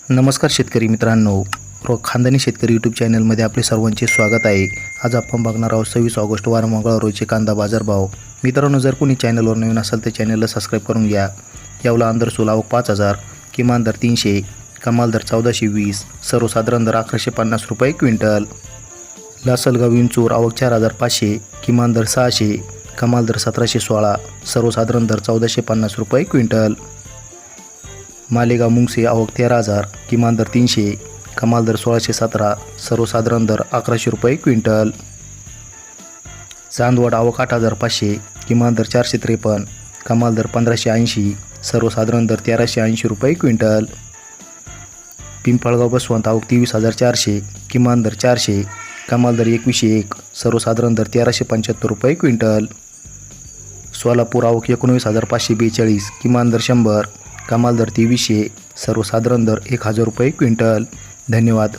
नमस्कार शेतकरी मित्रांनो, खानदानी शेतकरी यूट्यूब चॅनलमध्ये आपले सर्वांचे स्वागत आहे। आज आपण बघणार आहोत 26 ऑगस्ट वार मंगळवार रोजचे कांदा बाजारभाव। मित्रांनो, जर कोणी चॅनलवर नवीन असाल तर चॅनलला सबस्क्राईब करून घ्या। यावला अंदर सोलाव 5000, किमान दर 300, कमाल दर 1420, सर्वसाधारण दर 1150 रुपये क्विंटल। लासलगाव विंचूर आवक 4500, किमान दर 600, कमाल दर 1716, सर्वसाधारण दर 1450 रुपये क्विंटल। मालेगाव मुंगसे आवक 13000, किमान दर 300, कमाल दर 1617, सर्वसाधारण दर 1100 रुपये क्विंटल। चांदवड आवक 8500, किमान दर 453, कमाल दर 1580, सर्वसाधारण दर 1380 रुपये क्विंटल। पिंपळगाव बसवंत आवक 23400, किमान दर 400, कमाल दर 2101, सर्वसाधारण दर 1375 रुपये क्विंटल। सोलापूर आवक 19542, किमान दर 100, कमाल दर 2300, सर्वसाधारण दर 1000 रुपये क्विंटल। धन्यवाद।